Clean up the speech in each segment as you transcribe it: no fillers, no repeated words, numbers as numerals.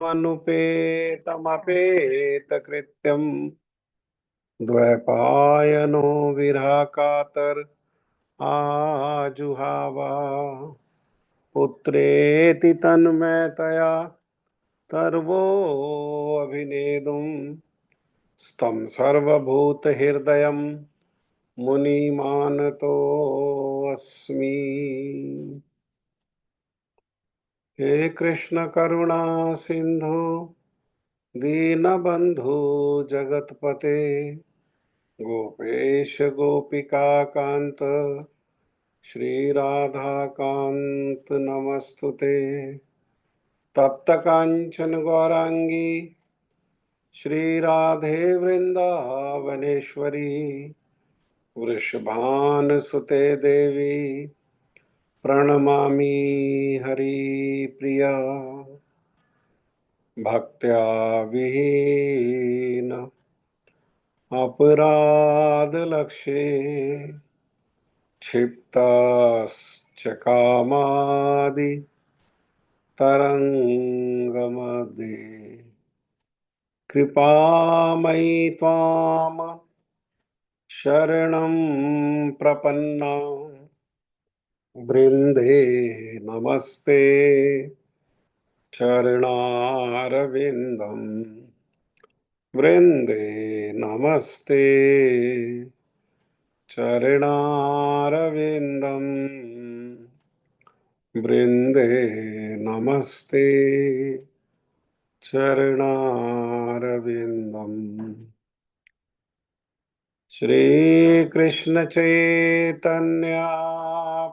अनुपेतमपेतकृत्यम् द्वैपायनो विरहकातर आजुहावा पुत्रेति तन्मयतया servo अभिनेदुं स्तं सर्वभूतहृदयं मुनिमानतोऽस्मि। हे कृष्ण करुणा सिंधु दीनबंधु जगतपते गोपेश गोपिका कांत श्री राधा कांत नमस्तुते। तप्त कांचन गौरांगी श्री राधे वृंदावनेश्वरी वृषभानुसुते देवी प्रणमामि हरिप्रिया। भक्त्या विहीन अपराधलक्षे क्षिप्तश्च कामादि तरंगमध्ये कृपामयि त्वां शरणं प्रपन्ना वृंदे नमस्ते चरणारविंदम वृंदे नमस्ते चरणारविंदम वृंदे नमस्ते चरणारविंदम। श्री कृष्ण चैतन्य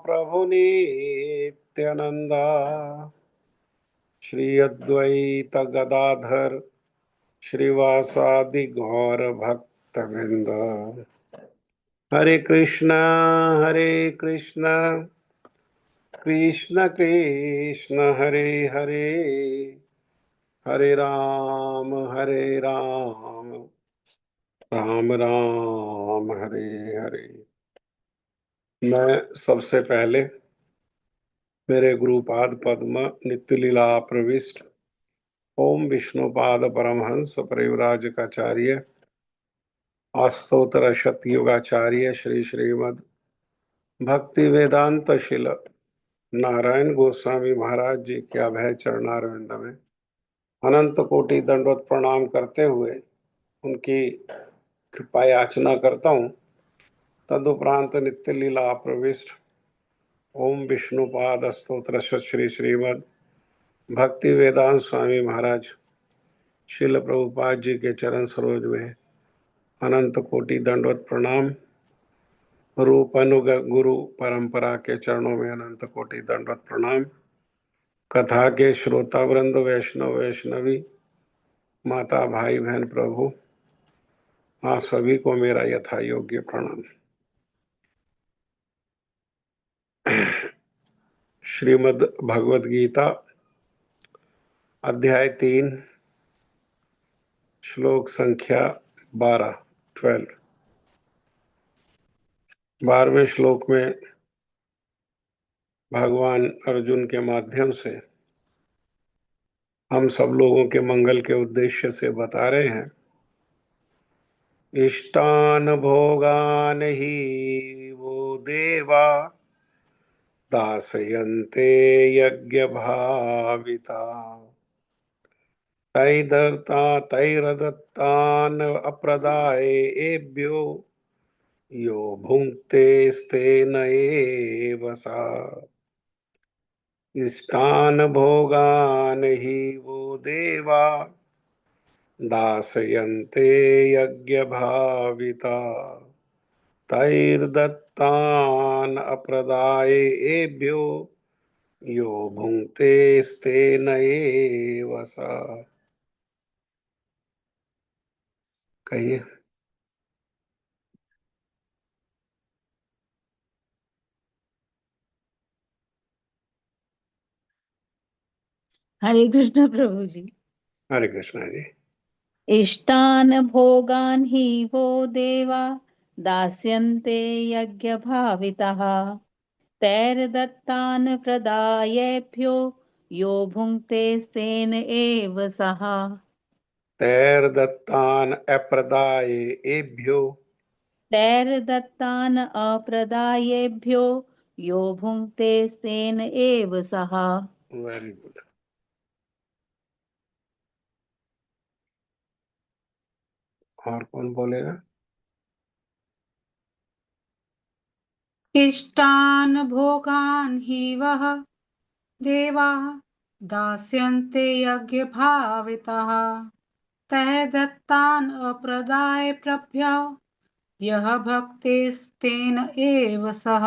प्रभु नित्यानंदा श्री अद्वैत गदाधर श्रीवासादि गौर भक्त वृंद। हरे कृष्ण कृष्ण कृष्ण हरे हरे हरे राम राम राम हरे हरे। मैं सबसे पहले मेरे गुरुपाद पद्म नित्य लीला प्रविष्ट ओम विष्णुपाद परमहंस परिव्राजकाचार्य अस्तोत्र शतयुगाचार्य श्री श्रीमद भक्ति वेदांत शिल नारायण गोस्वामी महाराज जी के अभय चरणारविंद में अनंत कोटि दंडवत प्रणाम करते हुए उनकी कृपा याचना करता हूँ। तदुपरांत नित्य लीला प्रविष्ट ओम विष्णुपाद स्तोत्र श्री श्रीमद भक्ति वेदांत स्वामी महाराज शिल प्रभुपाद जी के चरण सरोज में अनंत कोटि दंडवत प्रणाम। रूप अनुग गुरु परंपरा के चरणों में अनंत कोटि दंडवत प्रणाम। कथा के श्रोता वृंद वैष्णव वैष्णवी माता भाई बहन प्रभु आप सभी को मेरा यथा योग्य प्रणाम। श्रीमद् भगवद गीता अध्याय 3 श्लोक संख्या 12 12वें श्लोक में भगवान अर्जुन के माध्यम से हम सब लोगों के मंगल के उद्देश्य से बता रहे हैं। इष्टान भोगान ही वो देवा दासयन्ते यज्ञ भाविता तैर्दत्तान अप्रदाय एभ्यो यो भुङ्क्ते स्तेन एव सा। इष्टान भोगान ही वो देवा दासयन्ते यज्ञ भाविता तैर्दत्तान अप्रदाय एभ्यो यो भुङ्क्ते स्तेन एव सा। कहिए। हरे कृष्ण प्रभु जी। हरे कृष्णा जी। इष्टान भोगान ही वो देवा दास्यन्ते यज्ञ भावितः तैर्दत्तान प्रदायेभ्यो यो भुङ्क्ते तेन एव सः। तैर्दत्तान् अप्रदायेभ्यो तैर्दत्तान् अप्रदायेभ्यो यो भुङ्क्ते तेन एव सः। Very good. और कौन बोलेगा? इष्टान् भोगान् हि वः देवाः दास्यन्ते यज्ञभावितः तैः दत्तान् अप्रदायेभ्यो यः भक्तिस्तेन एव सः।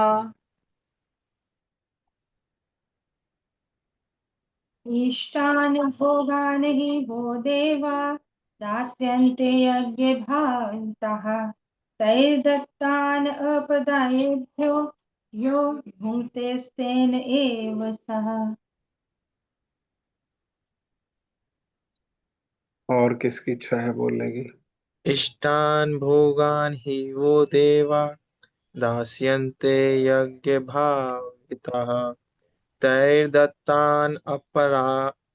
इष्टान् भोगान् हि वो देवा दास्यन्ते यज्ञभाविताः तैर्दत्तान् अप्रदायेभ्यो यो भुङ्क्तेस्तेन एव सः। और किसकी इच्छा है बोलने की? इष्टान् भोगान् हि वो देवा दास्यन्ते यज्ञभाविताः तैर्दत्तान्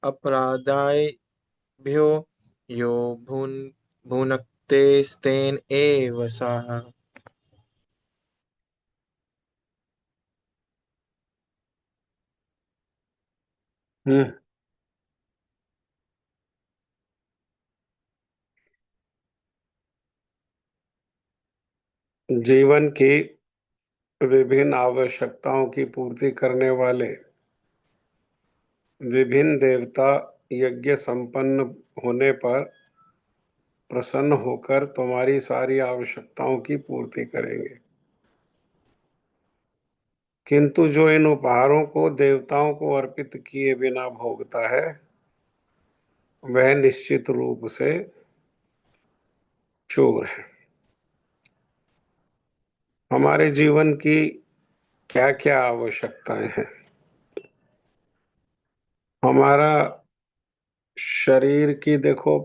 अपरादायेभ्यो यो भुनक्तेस्तेन एव सः। हम्म। जीवन की विभिन्न आवश्यकताओं की पूर्ति करने वाले विभिन्न देवता यज्ञ संपन्न होने पर प्रसन्न होकर तुम्हारी सारी आवश्यकताओं की पूर्ति करेंगे। किंतु जो इन उपहारों को देवताओं को अर्पित किए बिना भोगता है वह निश्चित रूप से चोर है। हमारे जीवन की क्या क्या आवश्यकताएं हैं? हमारा शरीर की देखो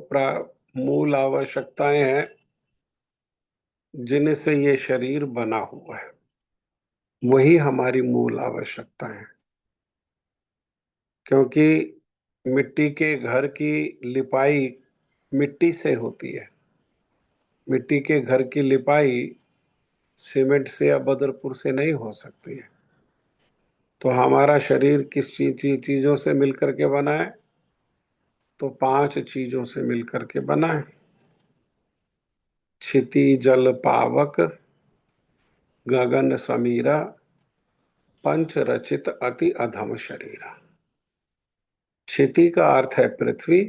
मूल आवश्यकताएं हैं जिनसे ये शरीर बना हुआ है, वही हमारी मूल आवश्यकताएं हैं। क्योंकि मिट्टी के घर की लिपाई मिट्टी से होती है। मिट्टी के घर की लिपाई सीमेंट से या बदरपुर से नहीं हो सकती है। तो हमारा शरीर किस चीजों से मिलकर के बना है? तो 5 चीजों से मिलकर के बना है। क्षिति जल पावक गगन समीरा पंच रचित अति अधम शरीरा। क्षिति का अर्थ है पृथ्वी,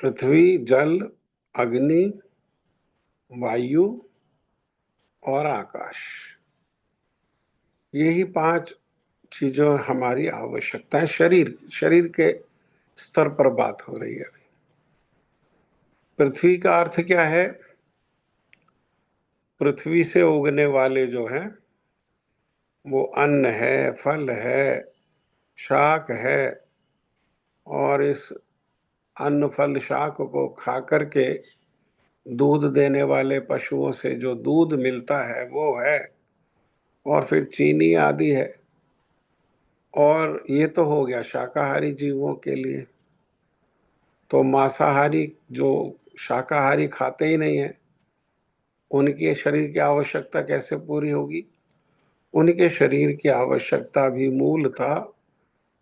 पृथ्वी जल अग्नि वायु और आकाश, यही 5 चीजों हमारी आवश्यकता है। शरीर के स्तर पर बात हो रही है। पृथ्वी का अर्थ क्या है? पृथ्वी से उगने वाले जो हैं वो अन्न है, फल है, शाक है, और इस अन्न फल शाक को खा करके दूध देने वाले पशुओं से जो दूध मिलता है वो है, और फिर चीनी आदि है। और ये तो हो गया शाकाहारी जीवों के लिए। तो मांसाहारी जो शाकाहारी खाते ही नहीं है, उनके शरीर की आवश्यकता कैसे पूरी होगी? उनके शरीर की आवश्यकता भी मूलतः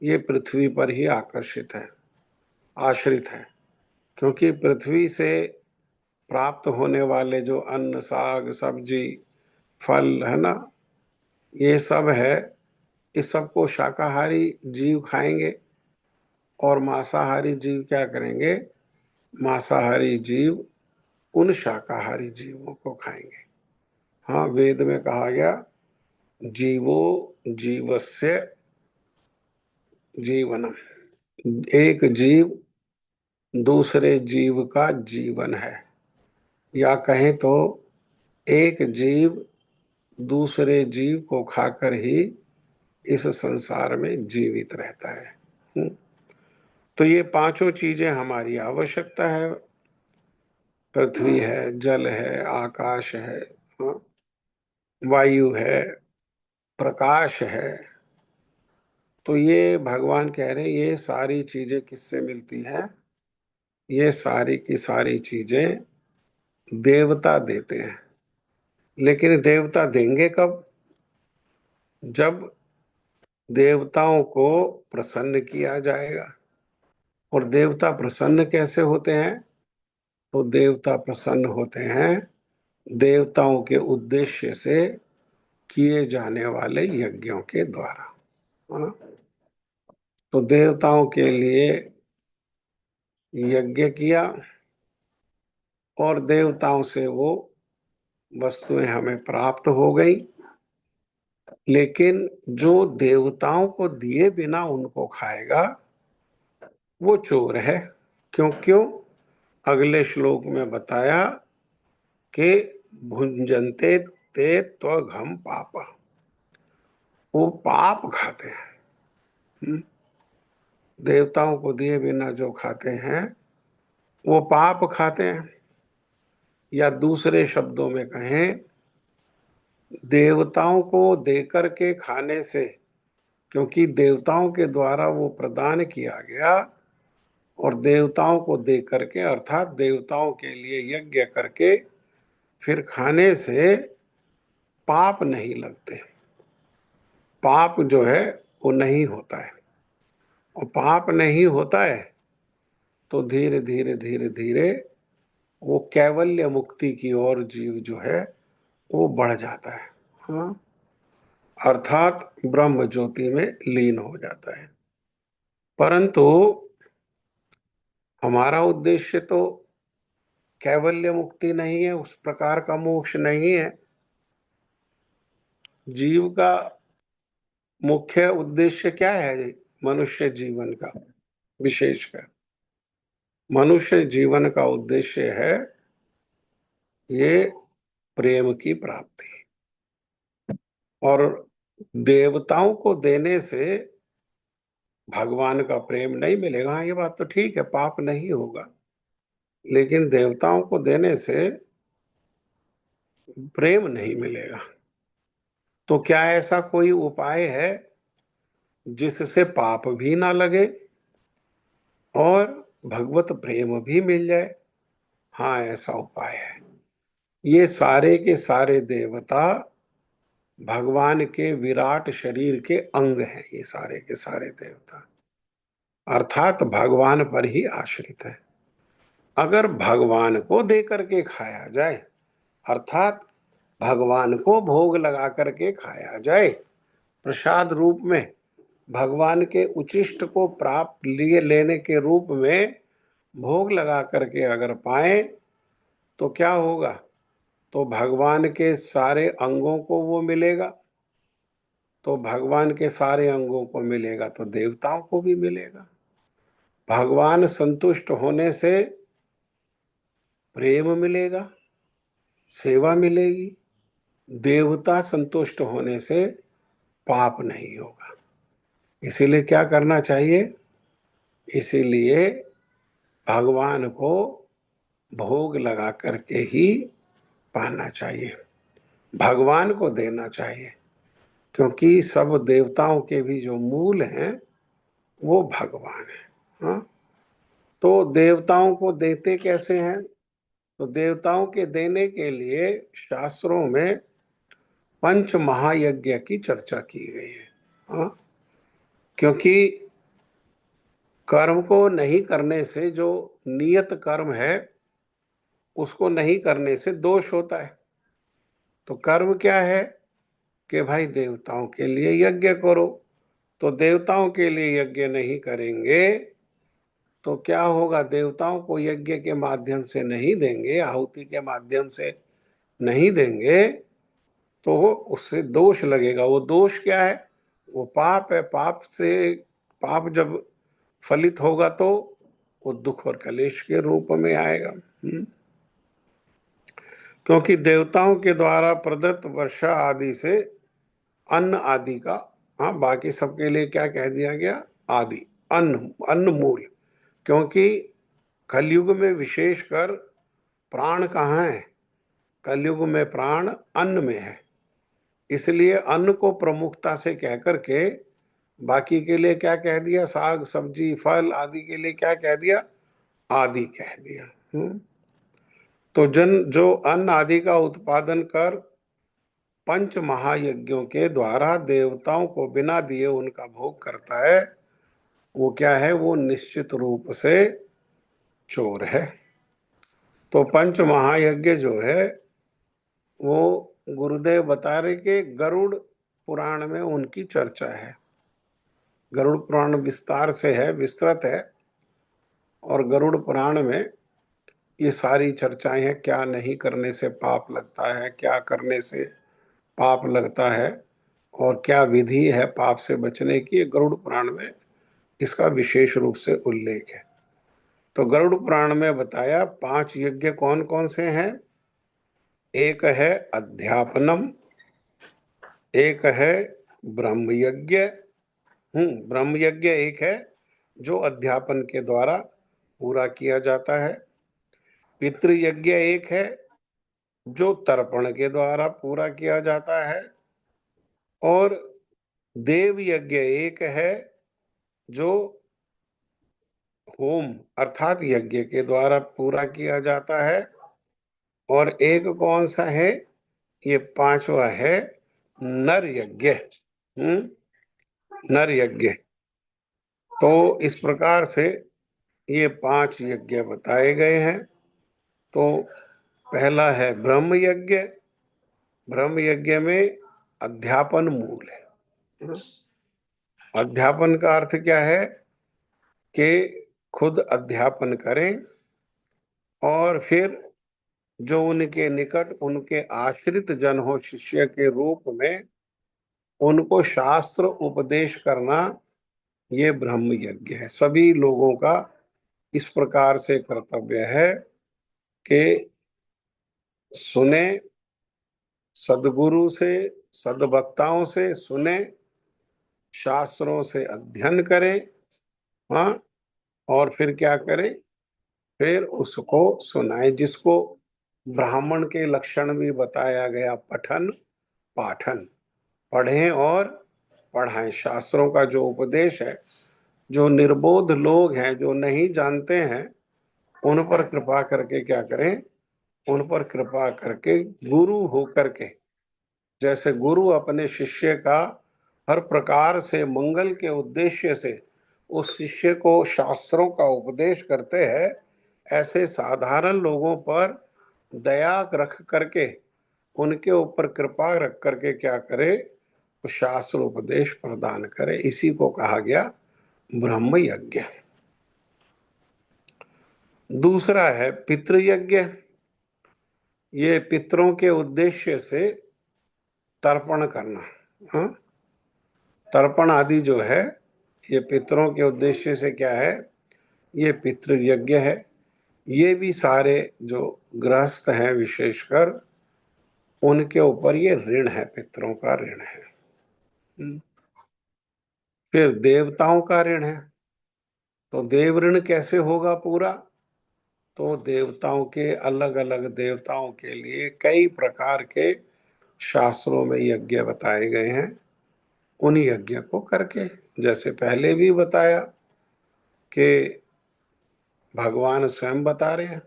ये पृथ्वी पर ही आकर्षित है, आश्रित है। क्योंकि पृथ्वी से प्राप्त होने वाले जो अन्न साग सब्जी फल है ना, ये सब है, इस सबको शाकाहारी जीव खाएंगे और मांसाहारी जीव क्या करेंगे? मांसाहारी जीव उन शाकाहारी जीवों को खाएंगे। हाँ, वेद में कहा गया जीवो जीवस्य जीवनम। एक जीव दूसरे जीव का जीवन है, या कहें तो एक जीव दूसरे जीव को खाकर ही इस संसार में जीवित रहता है। तो ये 5 चीजें हमारी आवश्यकता है। पृथ्वी है, जल है, आकाश है, हाँ, वायु है, प्रकाश है, तो ये भगवान कह रहे हैं ये सारी चीजें किससे मिलती हैं? ये सारी की सारी चीजें देवता देते हैं। लेकिन देवता देंगे कब? जब देवताओं को प्रसन्न किया जाएगा। और देवता प्रसन्न कैसे होते हैं? तो देवता प्रसन्न होते हैं देवताओं के उद्देश्य से किए जाने वाले यज्ञों के द्वारा। हाँ? तो देवताओं के लिए यज्ञ किया और देवताओं से वो वस्तुएं हमें प्राप्त हो गई। लेकिन जो देवताओं को दिए बिना उनको खाएगा वो चोर है। क्यों क्यों? अगले श्लोक में बताया कि भुंजन्ते ते त्वघम पाप, वो पाप खाते हैं। देवताओं को दिए बिना जो खाते हैं वो पाप खाते हैं। या दूसरे शब्दों में कहें, देवताओं को देकर के खाने से, क्योंकि देवताओं के द्वारा वो प्रदान किया गया और देवताओं को दे करके अर्थात देवताओं के लिए यज्ञ करके फिर खाने से पाप नहीं लगते। पाप जो है वो नहीं होता है। और पाप नहीं होता है तो धीरे धीरे धीरे धीरे वो कैवल्य मुक्ति की ओर जीव जो है वो बढ़ जाता है। हाँ, अर्थात ब्रह्म ज्योति में लीन हो जाता है। परंतु हमारा उद्देश्य तो कैवल्य मुक्ति नहीं है, उस प्रकार का मोक्ष नहीं है। जीव का मुख्य उद्देश्य क्या है? मनुष्य जीवन का विशेषकर मनुष्य जीवन का उद्देश्य है ये प्रेम की प्राप्ति। और देवताओं को देने से भगवान का प्रेम नहीं मिलेगा। हाँ, ये बात तो ठीक है, पाप नहीं होगा। लेकिन देवताओं को देने से प्रेम नहीं मिलेगा। तो क्या ऐसा कोई उपाय है जिससे पाप भी ना लगे और भगवत प्रेम भी मिल जाए? हाँ, ऐसा उपाय है। ये सारे के सारे देवता भगवान के विराट शरीर के अंग हैं। ये सारे के सारे देवता अर्थात भगवान पर ही आश्रित है। अगर भगवान को दे करके खाया जाए, अर्थात भगवान को भोग लगा करके खाया जाए, प्रसाद रूप में भगवान के उचिष्ट को प्राप्त लिए लेने के रूप में भोग लगा करके अगर पाए तो क्या होगा? तो भगवान के सारे अंगों को वो मिलेगा। तो भगवान के सारे अंगों को मिलेगा तो देवताओं को भी मिलेगा। भगवान संतुष्ट होने से प्रेम मिलेगा, सेवा मिलेगी। देवता संतुष्ट होने से पाप नहीं होगा। इसीलिए क्या करना चाहिए? इसीलिए भगवान को भोग लगा करके ही पाना चाहिए, भगवान को देना चाहिए। क्योंकि सब देवताओं के भी जो मूल हैं वो भगवान है। हाँ? तो देवताओं को देते कैसे हैं? तो देवताओं के देने के लिए शास्त्रों में पंच महायज्ञ की चर्चा की गई है। हाँ? क्योंकि कर्म को नहीं करने से, जो नियत कर्म है उसको नहीं करने से दोष होता है। तो कर्म क्या है कि भाई देवताओं के लिए यज्ञ करो। तो देवताओं के लिए यज्ञ नहीं करेंगे तो क्या होगा? देवताओं को यज्ञ के माध्यम से नहीं देंगे, आहुति के माध्यम से नहीं देंगे तो उससे दोष लगेगा। वो दोष क्या है? वो पाप है। पाप जब फलित होगा तो वो दुख और कलेश के रूप में आएगा। क्योंकि देवताओं के द्वारा प्रदत्त वर्षा आदि से अन्न आदि का, हाँ, बाकी सबके लिए क्या कह दिया गया? आदि, अन्न मूल। क्योंकि कलयुग में विशेषकर प्राण कहाँ है? कलयुग में प्राण अन्न में है। इसलिए अन्न को प्रमुखता से कह करके बाकी के लिए क्या कह दिया? साग सब्जी फल आदि के लिए क्या कह दिया? आदि कह दिया। तो जो अन्न आदि का उत्पादन कर पंच महायज्ञों के द्वारा देवताओं को बिना दिए उनका भोग करता है, वो क्या है? वो निश्चित रूप से चोर है। तो पंच महायज्ञ जो है वो गुरुदेव बता रहे कि गरुड़ पुराण में उनकी चर्चा है। गरुड़ पुराण विस्तार से है, विस्तृत है, और गरुड़ पुराण में ये सारी चर्चाएं हैं। क्या नहीं करने से पाप लगता है, क्या करने से पाप लगता है, और क्या विधि है पाप से बचने की, गरुड़ पुराण में इसका विशेष रूप से उल्लेख है। तो गरुड़ पुराण में बताया 5 यज्ञ कौन कौन से हैं। एक है अध्यापनम, एक है ब्रह्म यज्ञ। ब्रह्म यज्ञ एक है जो अध्यापन के द्वारा पूरा किया जाता है। पितृयज्ञ एक है जो तर्पण के द्वारा पूरा किया जाता है। और देव यज्ञ एक है जो होम अर्थात यज्ञ के द्वारा पूरा किया जाता है। और एक कौन सा है? ये 5वां है नर यज्ञ। नर यज्ञ। तो इस प्रकार से ये 5 यज्ञ बताए गए हैं। तो पहला है ब्रह्म यज्ञ। ब्रह्म यज्ञ में अध्यापन मूल है। अध्यापन का अर्थ क्या है? कि खुद अध्यापन करें और फिर जो उनके निकट उनके आश्रित जन हो शिष्य के रूप में उनको शास्त्र उपदेश करना, ये ब्रह्म यज्ञ है। सभी लोगों का इस प्रकार से कर्तव्य है कि सुने, सदगुरु से सदवक्ताओं से सुने, शास्त्रों से अध्ययन करें, हाँ, और फिर क्या करें? फिर उसको सुनाए, जिसको ब्राह्मण के लक्षण भी बताया गया, पठन पाठन, पढ़ें और पढ़ाएं। शास्त्रों का जो उपदेश है, जो निर्बोध लोग हैं, जो नहीं जानते हैं, उन पर कृपा करके क्या करें? उन पर कृपा करके गुरु होकर के, जैसे गुरु अपने शिष्य का हर प्रकार से मंगल के उद्देश्य से उस शिष्य को शास्त्रों का उपदेश करते हैं, ऐसे साधारण लोगों पर दया रख करके उनके ऊपर कृपा रख करके क्या करे? तो शास्त्र उपदेश प्रदान करे। इसी को कहा गया ब्रह्म यज्ञ। दूसरा है पितृयज्ञ। ये पितरों के उद्देश्य से तर्पण करना। हाँ, तर्पण आदि जो है ये पितरों के उद्देश्य से क्या है? ये पितृयज्ञ है। ये भी सारे जो गृहस्थ हैं विशेषकर उनके ऊपर ये ऋण है, पितरों का ऋण है। फिर देवताओं का ऋण है। तो देव ऋण कैसे होगा पूरा? तो देवताओं के अलग अलग देवताओं के लिए कई प्रकार के शास्त्रों में यज्ञ बताए गए हैं। उन यज्ञ को करके, जैसे पहले भी बताया कि भगवान स्वयं बता रहे हैं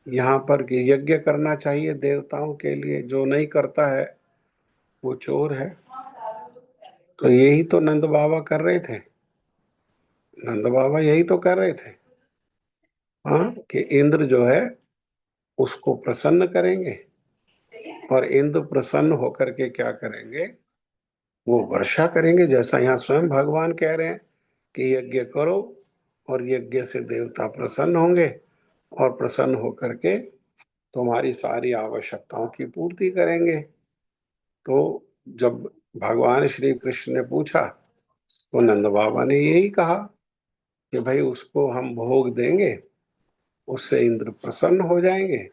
यहाँ पर कि यज्ञ करना चाहिए देवताओं के लिए, जो नहीं करता है वो चोर है। तो यही तो नंद बाबा कर रहे थे। नंद बाबा यही तो कर रहे थे, हाँ, कि इंद्र जो है उसको प्रसन्न करेंगे और इंद्र प्रसन्न होकर के क्या करेंगे? वो वर्षा करेंगे। जैसा यहाँ स्वयं भगवान कह रहे हैं कि यज्ञ करो और यज्ञ से देवता प्रसन्न होंगे और प्रसन्न होकर के तुम्हारी सारी आवश्यकताओं की पूर्ति करेंगे। तो जब भगवान श्री कृष्ण ने पूछा तो नंद बाबा ने यही कहा कि भाई उसको हम भोग देंगे, उससे इंद्र प्रसन्न हो जाएंगे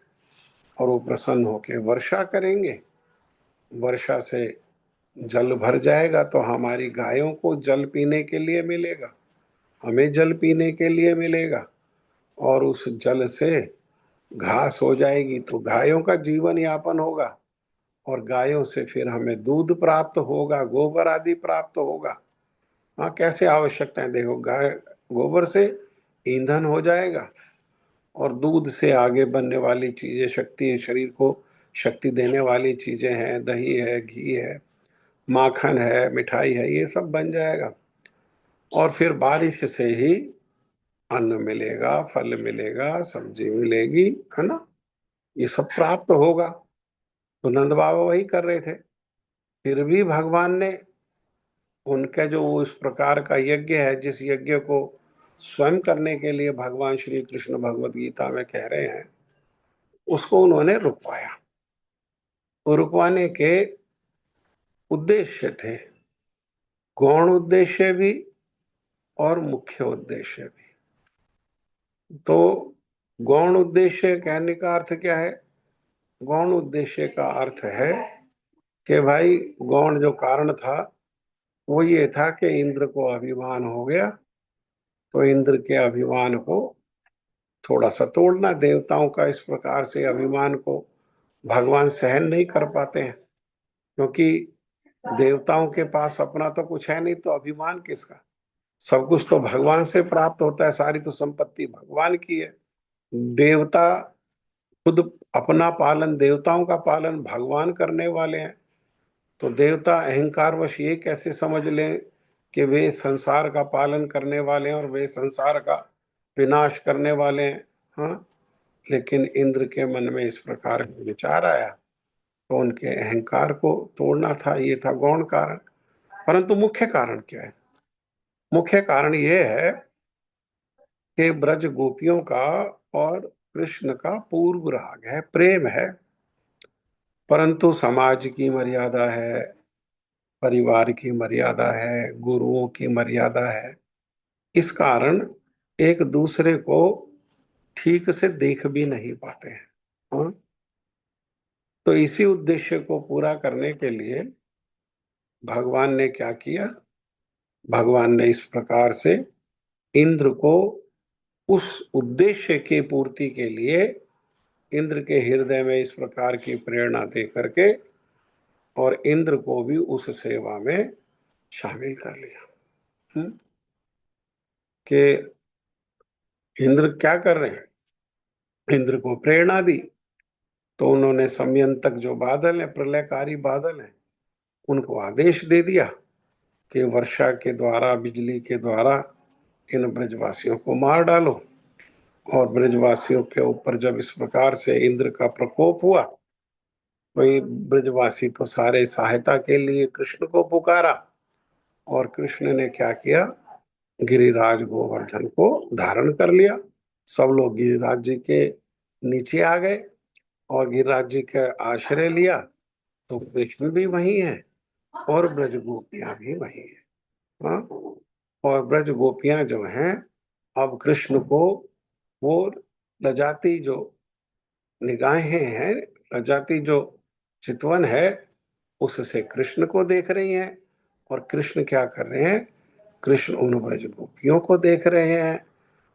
और वो प्रसन्न होकर वर्षा करेंगे। वर्षा से जल भर जाएगा तो हमारी गायों को जल पीने के लिए मिलेगा, हमें जल पीने के लिए मिलेगा, और उस जल से घास हो जाएगी तो गायों का जीवन यापन होगा, और गायों से फिर हमें दूध प्राप्त होगा, गोबर आदि प्राप्त होगा। हाँ, कैसे आवश्यकताएं, देखो गाय गोबर से ईंधन हो जाएगा, और दूध से आगे बनने वाली चीजें, शक्ति, शरीर को शक्ति देने वाली चीजें हैं, दही है, घी है, माखन है, मिठाई है, ये सब बन जाएगा। और फिर बारिश से ही अन्न मिलेगा, फल मिलेगा, सब्जी मिलेगी, है ना, ये सब प्राप्त होगा। तो नंद बाबा वही कर रहे थे। फिर भी भगवान ने उनका जो इस प्रकार का यज्ञ है, जिस यज्ञ को स्वयं करने के लिए भगवान श्री कृष्ण भगवत गीता में कह रहे हैं, उसको उन्होंने रुकवाया। और रुकवाने के उद्देश्य थे, गौण उद्देश्य भी और मुख्य उद्देश्य भी। तो गौण उद्देश्य कहने का अर्थ क्या है? गौण उद्देश्य का अर्थ है कि भाई गौण जो कारण था वो ये था कि इंद्र को अभिमान हो गया, तो इंद्र के अभिमान को थोड़ा सा तोड़ना। देवताओं का इस प्रकार से अभिमान को भगवान सहन नहीं कर पाते हैं, क्योंकि देवताओं के पास अपना तो कुछ है नहीं, तो अभिमान किसका? सब कुछ तो भगवान से प्राप्त होता है, सारी तो संपत्ति भगवान की है। देवता खुद अपना पालन, देवताओं का पालन भगवान करने वाले हैं। तो देवता अहंकारवश ये कैसे समझ लें कि वे संसार का पालन करने वाले हैं और वे संसार का विनाश करने वाले हैं? हाँ, लेकिन इंद्र के मन में इस प्रकार का विचार आया, तो उनके अहंकार को तोड़ना था, ये था गौण कारण। परंतु मुख्य कारण क्या है? मुख्य कारण ये है कि ब्रज गोपियों का और कृष्ण का पूर्व राग है, प्रेम है। परंतु समाज की मर्यादा है, परिवार की मर्यादा है, गुरुओं की मर्यादा है, इस कारण एक दूसरे को ठीक से देख भी नहीं पाते हैं। हाँ? तो इसी उद्देश्य को पूरा करने के लिए भगवान ने क्या किया? भगवान ने इस प्रकार से इंद्र को उस उद्देश्य की पूर्ति के लिए इंद्र के हृदय में इस प्रकार की प्रेरणा दे करके और इंद्र को भी उस सेवा में शामिल कर लिया। कि इंद्र क्या कर रहे हैं? इंद्र को प्रेरणा दी, तो उन्होंने समयंतक जो बादल है, प्रलयकारी बादल है, उनको आदेश दे दिया कि वर्षा के द्वारा, बिजली के द्वारा इन ब्रजवासियों को मार डालो। और ब्रजवासियों के ऊपर जब इस प्रकार से इंद्र का प्रकोप हुआ, वही ब्रजवासी तो सारे सहायता के लिए कृष्ण को पुकारा, और कृष्ण ने क्या किया? गिरिराज गोवर्धन को धारण कर लिया। सब लोग गिरिराज जी के नीचे आ गए और गिरिराज जी का आश्रय लिया। तो कृष्ण भी वही है और ब्रज गोपियां भी वही है। हाँ? और ब्रज गोपियां जो हैं, अब कृष्ण को वो लजाती जो निगाहें हैं, लजाती जो चितवन है, उससे कृष्ण को देख रही हैं। और कृष्ण क्या कर रहे हैं? कृष्ण उन ब्रज गोपियों को देख रहे हैं।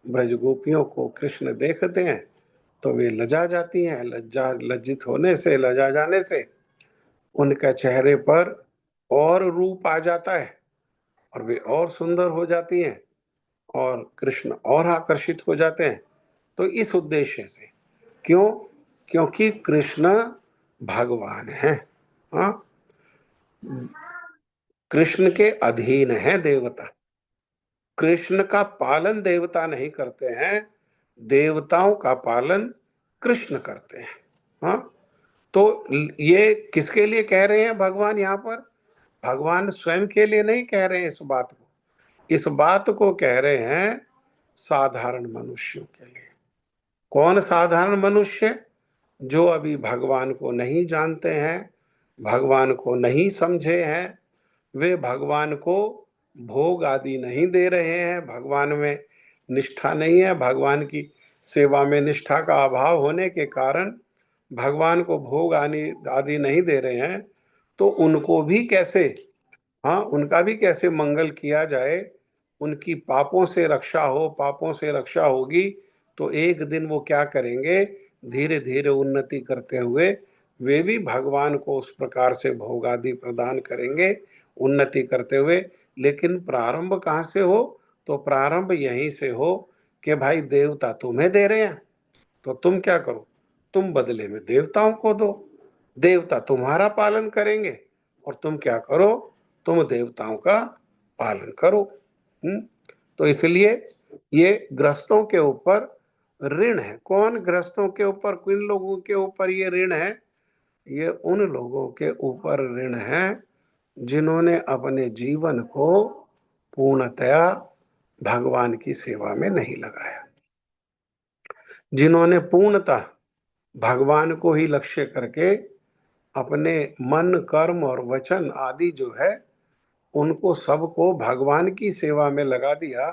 ब्रज गोपियों को कृष्ण देखते हैं तो वे लजा जाती हैं। लज्जित होने से, लजा जाने से उनका चेहरे पर और रूप आ जाता है और वे और सुंदर हो जाती हैं और कृष्ण और आकर्षित हो जाते हैं। तो इस उद्देश्य से, क्यों? क्योंकि कृष्ण भगवान है। हाँ, कृष्ण के अधीन है देवता। कृष्ण का पालन देवता नहीं करते हैं, देवताओं का पालन कृष्ण करते हैं। हाँ, तो ये किसके लिए कह रहे हैं भगवान? यहाँ पर भगवान स्वयं के लिए नहीं कह रहे हैं इस बात को, इस बात को कह रहे हैं साधारण मनुष्यों के लिए। कौन साधारण मनुष्य? जो अभी भगवान को नहीं जानते हैं, भगवान को नहीं समझे हैं, वे भगवान को भोग आदि नहीं दे रहे हैं, भगवान में निष्ठा नहीं है, भगवान की सेवा में निष्ठा का अभाव होने के कारण भगवान को भोग आदि नहीं दे रहे हैं। तो उनको भी कैसे, हाँ, उनका भी कैसे मंगल किया जाए, उनकी पापों से रक्षा हो। पापों से रक्षा होगी तो एक दिन वो क्या करेंगे? धीरे धीरे उन्नति करते हुए वे भी भगवान को उस प्रकार से भोग आदि प्रदान करेंगे, उन्नति करते हुए लेकिन प्रारंभ कहाँ से हो? तो प्रारंभ यहीं से हो कि भाई देवता तुम्हें दे रहे हैं तो तुम क्या करो, तुम बदले में देवताओं को दो। देवता तुम्हारा पालन करेंगे और तुम क्या करो, तुम देवताओं का पालन करो। तो इसलिए ये ग्रस्तों के ऊपर ऋण है। कौन ग्रस्तों के ऊपर, किन लोगों के ऊपर ये ऋण है? ये उन लोगों के ऊपर ऋण है जिन्होंने अपने जीवन को पूर्णतया भगवान की सेवा में नहीं लगाया, जिन्होंने पूर्णतः भगवान को ही लक्ष्य करके अपने मन, कर्म और वचन आदि जो है उनको सबको भगवान की सेवा में लगा दिया,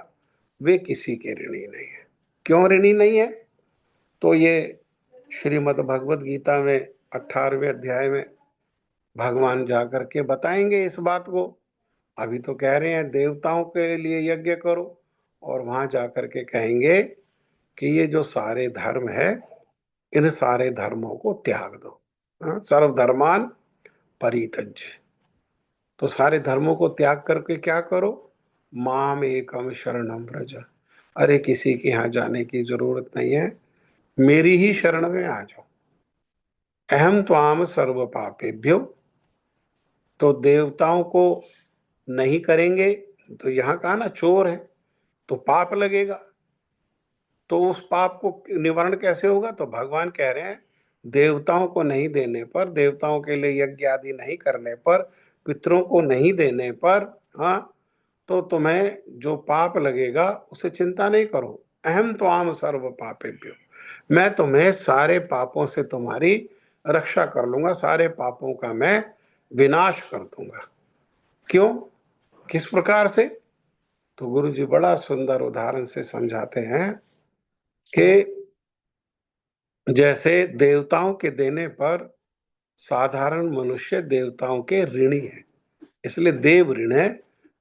वे किसी के ऋणी नहीं है। क्यों ऋणी नहीं है? तो ये श्रीमद् भगवद गीता में 18वें अध्याय में भगवान जाकर के बताएंगे इस बात को। अभी तो कह रहे हैं देवताओं के लिए यज्ञ करो, और वहां जाकर के कहेंगे कि ये जो सारे धर्म है इन सारे धर्मों को त्याग दो। सर्वधर्मान परित्यज्य। तो सारे धर्मों को त्याग करके क्या करो? माम एकम शरणम व्रज। अरे किसी के यहाँ जाने की जरूरत नहीं है, मेरी ही शरण में आ जाओ। अहम त्वाम सर्व पापेभ्यो। तो देवताओं को नहीं करेंगे तो यहाँ कहा ना चोर है तो पाप लगेगा। तो उस पाप को निवारण कैसे होगा? तो भगवान कह रहे हैं देवताओं को नहीं देने पर, देवताओं के लिए यज्ञ आदि नहीं करने पर, पितरों को नहीं देने पर, हाँ, तो तुम्हें जो पाप लगेगा उसे चिंता नहीं करो। अहम त्वाम सर्व पापेभ्यो। मैं तुम्हें सारे पापों से तुम्हारी रक्षा कर लूंगा, सारे पापों का मैं विनाश कर दूंगा। क्यों? किस प्रकार से? तो गुरु जी बड़ा सुंदर उदाहरण से समझाते हैं कि जैसे देवताओं के देने पर साधारण मनुष्य देवताओं के ऋणी है, इसलिए देव ऋण है।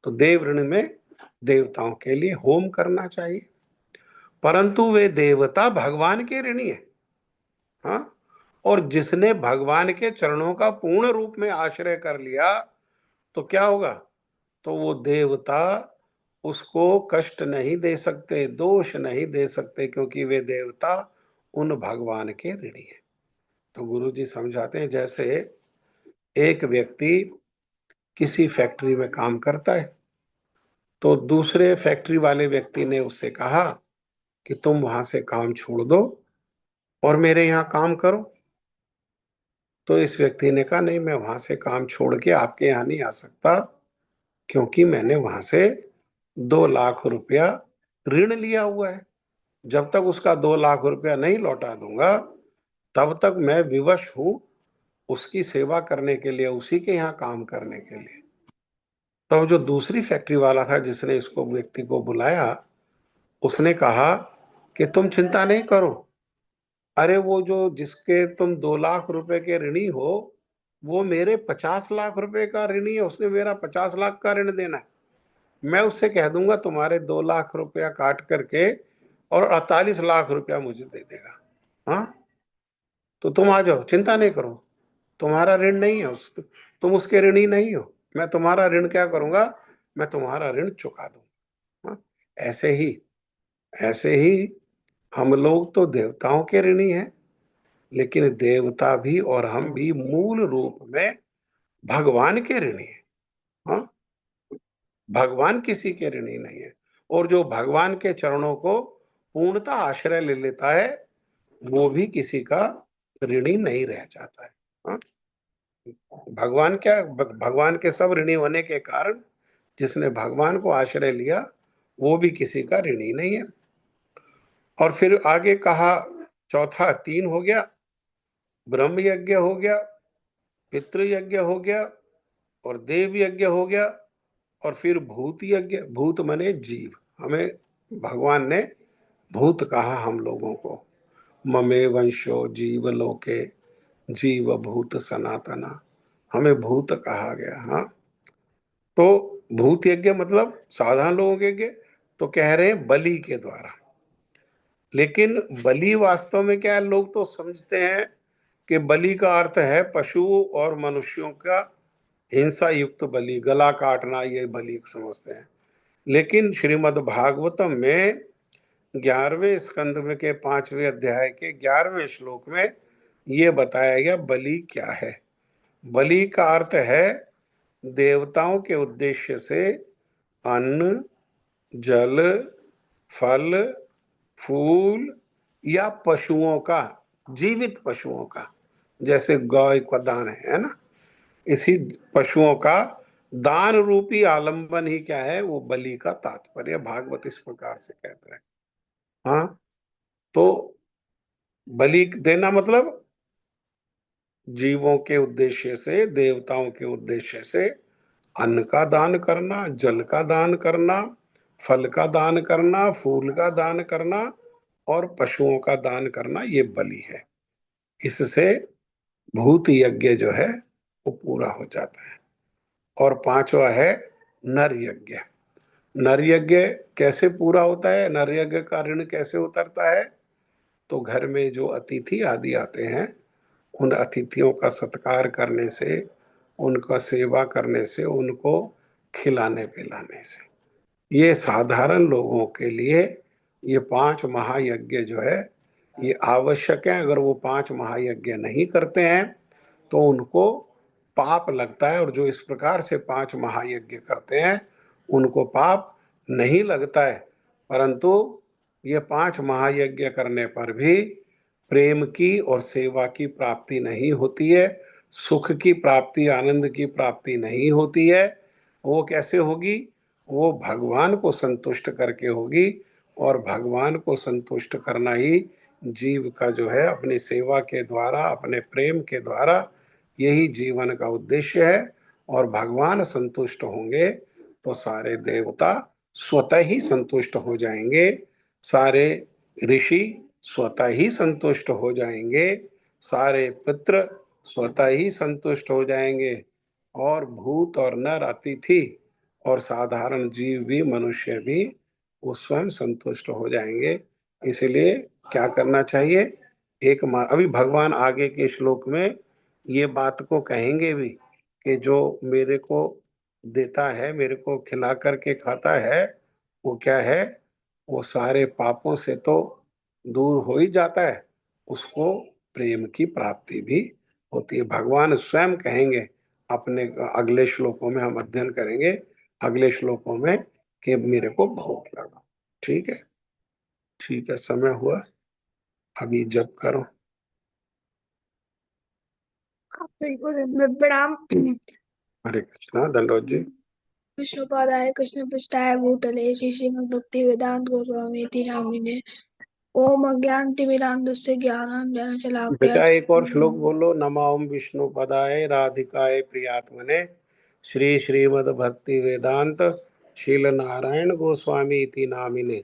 तो देव ऋण में देवताओं के लिए होम करना चाहिए, परंतु वे देवता भगवान के ऋणी है। हाँ, और जिसने भगवान के चरणों का पूर्ण रूप में आश्रय कर लिया तो क्या होगा? तो वो देवता उसको कष्ट नहीं दे सकते, दोष नहीं दे सकते, क्योंकि वे देवता उन भगवान के ऋणी है। तो गुरु जी समझाते हैं जैसे एक व्यक्ति किसी फैक्ट्री में काम करता है, तो दूसरे फैक्ट्री वाले व्यक्ति ने उससे कहा कि तुम वहां से काम छोड़ दो और मेरे यहाँ काम करो। तो इस व्यक्ति ने कहा नहीं, मैं वहां से काम छोड़ के आपके यहाँ नहीं आ सकता, क्योंकि मैंने वहां से 2 लाख रुपया ऋण लिया हुआ है। जब तक उसका 2 लाख रुपया नहीं लौटा दूंगा तब तक मैं विवश हूं उसकी सेवा करने के लिए, उसी के यहाँ काम करने के लिए। तब जो दूसरी फैक्ट्री वाला था जिसने इसको व्यक्ति को बुलाया, उसने कहा कि तुम चिंता नहीं करो, अरे वो जो जिसके तुम 2 लाख रुपए के ऋणी हो वो मेरे 50 लाख रुपए का ऋणी है, उसने मेरा 50 लाख का ऋण देना है। मैं उससे कह दूंगा तुम्हारे 2 लाख रुपया काट करके और 48 लाख रुपया मुझे दे देगा। हाँ, तो तुम आ जाओ, चिंता नहीं करो, तुम्हारा ऋण नहीं है, तुम उसके ऋणी नहीं हो। मैं तुम्हारा ऋण क्या करूंगा? मैं तुम्हारा ऋण चुका दूंगा। हाँ? ऐसे ही हम लोग तो देवताओं के ऋणी हैं, लेकिन देवता भी और हम भी मूल रूप में भगवान के ऋणी हैं। हाँ? भगवान किसी के ऋणी नहीं है, और जो भगवान के चरणों को पूर्णतः आश्रय ले लेता है वो भी किसी का ऋणी नहीं रह जाता है। हाँ? भगवान के सब ऋणी होने के कारण जिसने भगवान को आश्रय लिया वो भी किसी का ऋणी नहीं है। और फिर आगे कहा, चौथा 3 हो गया, ब्रह्म यज्ञ हो गया, पितृ यज्ञ हो गया और देव यज्ञ हो गया, और फिर भूत यज्ञ। भूत मने जीव, हमें भगवान ने भूत कहा हम लोगों को। ममे वंशो जीव लोके जीव भूत सनातना, हमें भूत कहा गया। हाँ, तो भूत यज्ञ मतलब साधारण लोगों के यज्ञ, तो कह रहे हैं बलि के द्वारा। लेकिन बलि वास्तव में क्या है? लोग तो समझते हैं कि बलि का अर्थ है पशु और मनुष्यों का हिंसा युक्त बलि, गला काटना, ये बलि समझते हैं। लेकिन श्रीमद् भागवतम में 11वें स्कंद में के 5वें अध्याय के 11वें श्लोक में ये बताया गया बलि क्या है। बलि का अर्थ है देवताओं के उद्देश्य से अन्न, जल, फल, फूल या पशुओं का, जीवित पशुओं का, जैसे गाय का दान है ना, इसी पशुओं का दान रूपी आलंबन ही क्या है, वो बलि का तात्पर्य भागवत इस प्रकार से कहता है। हाँ, तो बलि देना मतलब जीवों के उद्देश्य से, देवताओं के उद्देश्य से अन्न का दान करना, जल का दान करना, फल का दान करना, फूल का दान करना और पशुओं का दान करना, ये बलि है। इससे भूत यज्ञ जो है वो पूरा हो जाता है। और पांचवा है नर यज्ञ। नर यज्ञ कैसे पूरा होता है, नर यज्ञ का ऋण कैसे उतरता है? तो घर में जो अतिथि आदि आते हैं, उन अतिथियों का सत्कार करने से, उनका सेवा करने से, उनको खिलाने पिलाने से। ये साधारण लोगों के लिए ये 5 महायज्ञ जो है ये आवश्यक है। अगर वो 5 महायज्ञ नहीं करते हैं तो उनको पाप लगता है, और जो इस प्रकार से 5 महायज्ञ करते हैं उनको पाप नहीं लगता है। परंतु ये 5 महायज्ञ करने पर भी प्रेम की और सेवा की प्राप्ति नहीं होती है, सुख की प्राप्ति, आनंद की प्राप्ति नहीं होती है। वो कैसे होगी? वो भगवान को संतुष्ट करके होगी, और भगवान को संतुष्ट करना ही जीव का जो है अपनी सेवा के द्वारा, अपने प्रेम के द्वारा, यही जीवन का उद्देश्य है। और भगवान संतुष्ट होंगे तो सारे देवता स्वतः ही संतुष्ट हो जाएंगे, सारे ऋषि स्वतः ही संतुष्ट हो जाएंगे, सारे पितृ स्वतः ही संतुष्ट हो जाएंगे, और भूत और नर अतिथि और साधारण जीव भी, मनुष्य भी, वो स्वयं संतुष्ट हो जाएंगे। इसलिए क्या करना चाहिए? अभी भगवान आगे के श्लोक में ये बात को कहेंगे भी कि जो मेरे को देता है, मेरे को खिला करके खाता है, वो क्या है, वो सारे पापों से तो दूर हो ही जाता है, उसको प्रेम की प्राप्ति भी होती है। भगवान स्वयं कहेंगे अपने अगले श्लोकों में, हम अध्ययन करेंगे अगले श्लोकों में कि मेरे को भोग लगा। ठीक है, ठीक है, समय हुआ, अभी जप करो। प्रणाम। हरे कृष्णा। दंडोत जी। विष्णुपादाय कृष्ण पृष्ठाय भूतले श्री श्रीमद् भक्ति वेदांत गोस्वामी इति नामिने। ओम अज्ञानतिमिरान्धस्य ज्ञानाञ्जनशलाकया बेटा एक और श्लोक बोलो। नमाओम विष्णु पदाय राधिकाय प्रियात्मने श्री श्रीमद् भक्ति वेदांत शील नारायण गोस्वामी इति नामिने।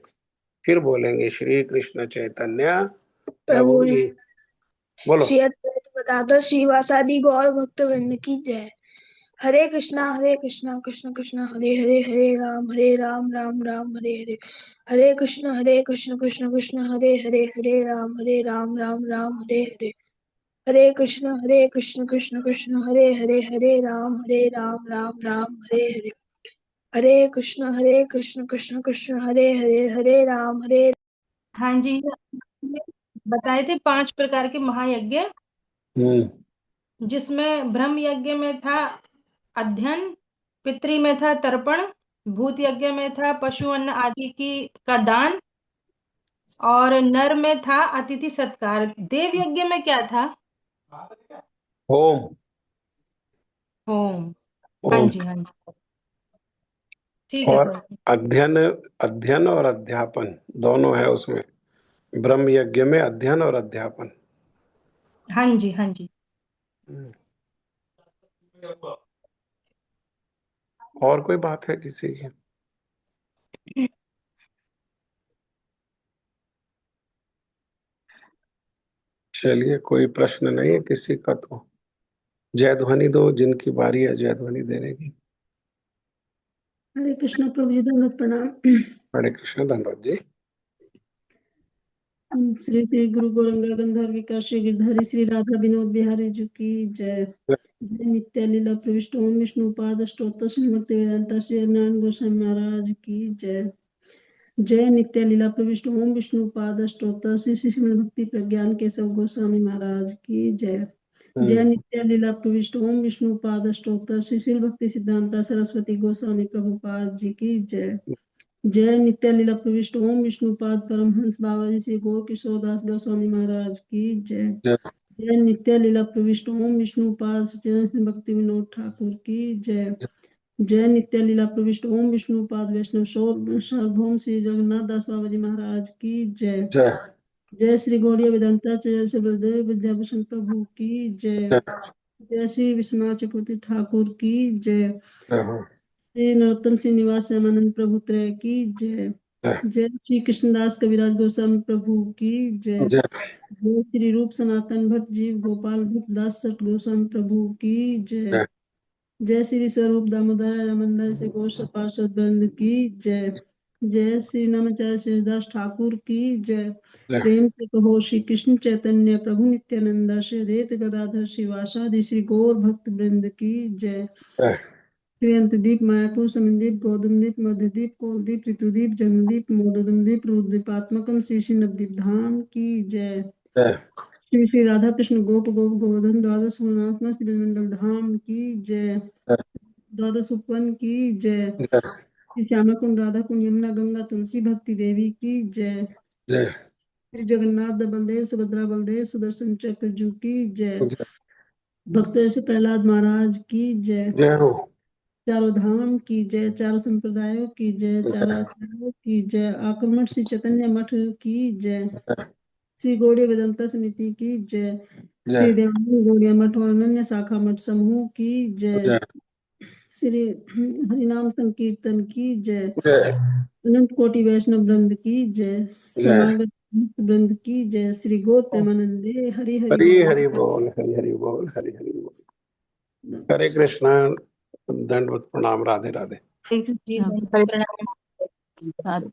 फिर बोलेंगे श्री कृष्ण चैतन्य प्रभु प्रभु जी। बोलो। श्री अद्वैत गदाधर श्रीवासादि गौर भक्त वृंद की जय। हरे कृष्णा कृष्ण कृष्ण हरे हरे, हरे राम राम हरे हरे, हरे कृष्ण कृष्ण कृष्ण हरे हरे राम राम हरे हरे, हरे कृष्ण कृष्ण कृष्ण हरे हरे राम राम हरे हरे, हरे कृष्ण कृष्ण कृष्ण हरे राम हरे। हाँ जी, बताए थे 5 प्रकार के महायज्ञ, जिसमें ब्रह्म यज्ञ में था अध्ययन, पितृ में था तर्पण, भूत यज्ञ में था पशु अन्न आदि की का दान, और नर में था अतिथि सत्कार। देव यज्ञ में क्या था? ओम। होम। हाँ ओम। जी, हाँ जी, ठीक है और सर। अध्ययन, अध्ययन और अध्यापन दोनों है उसमें। ब्रह्म यज्ञ में अध्ययन और अध्यापन। हाँ जी, हाँ जी। और कोई बात है किसी की? चलिए, कोई प्रश्न नहीं है किसी का तो जय ध्वनि दो, जिनकी बारी है जय ध्वनि देने की। हरे कृष्ण प्रभु जी, दंडवत प्रणाम। हरे कृष्ण। धन्यवाद जी। श्री श्री गुरु गौरंगा गंधर्व विकास श्री गिरधारी श्री राधा विनोद बिहारी जी की जय। जय नित्य लीला प्रविष्ट ओम विष्णु पाद अष्टोत्तर श्री भक्ति वेदांता श्री नारायण गोस्वामी महाराज की जय। जय नित्य लीला प्रविष्ट ओम विष्णु पाद अष्टोत्तर श्री श्री श्रीमद् भक्ति प्रज्ञान केशव गोस्वामी महाराज की जय। जय नित्य लीला प्रविष्ट ओम विष्णु पाद अष्टोत्तर श्री श्री भक्ति सिद्धांता सरस्वती गोस्वामी प्रभुपाद जी की जय। जय नित्य लीला प्रविष्ट ओम विष्णुपाद परमहंस बाबा जी श्री गौर किशोरदास गोस्वामी महाराज की जय। जय नित्य लीला प्रविष्ट ओम विष्णुपाद सच्चिदानंद श्री भक्ति विनोद ठाकुर की जय। जय नित्य लीला प्रविष्ट ओम विष्णुपाद वैष्णव सार्वभौम श्री जगन्नाथ दास बाबा जी महाराज की जय। जय श्री गौड़िया वेदांता जय श्री बलदेव विद्याभूषण प्रभु की जय। जय श्री विश्वनाथ चक्रवर्ती ठाकुर की जय। श्री नरोत्तम श्रीनिवास श्यामानंद प्रभु त्रय की जय। जय श्री कृष्णदास कविराज गोस्वामी प्रभु की जय। जय श्री रूप सनातन भट्ट जीव गोपाल भट्ट दास सठ गोस्वामी प्रभु की जय। जय श्री स्वरूप दामोदर रामंदर से गोष पार्षद वृंद की जय। जय श्री नामाचार्य श्रीदास ठाकुर की जय। प्रेम से कहो श्री कृष्ण चैतन्य प्रभु नित्यानंद श्री अद्वैत गदाधर श्रीवासादि श्री गौर भक्त वृंद की जय। श्रीअंत दीप मायापुर समदीप गौतमदीप मध्यदीप कौलदीप ऋतुदीप जन्मदीप मोददीप रुद्रदीपात्मकम श्री श्री नवदीप धाम की जय। श्री श्री राधा कृष्ण गोप गोप गोवर्धन द्वादश गुणात्मा श्री मंडल धाम की जय। द्वादश उपवन की जय। श्री श्यामा कुंड राधा कुंड यमुना गंगा तुलसी भक्ति देवी की जय। श्री जगन्नाथ बलदेव सुभद्रा बलदेव सुदर्शन चक्र जू की जय। भक्तों से प्रहलाद महाराज की जय। चारों धाम की जय। चारों संप्रदायों की जय। चारों आचार्यों की जय। आक्रमण श्री चैतन्य मठ की जय। श्री गौड़ीय वेदांता समिति की जय। श्री देवानंद गौड़ीय मठ और अन्य शाखा मठ समूह की जय। श्री हरिनाम संकीर्तन की जय। अनंत कोटि वैष्णव वृंद की जय। समागम वृंद की जय। श्री गौर प्रेमानंदे हरि हरि हरि बोल हरि हरि बोल हरि हरि बोल। हरे कृष्णा। दंडवत प्रणाम। राधे राधे। जी हाँ। प्रणाम।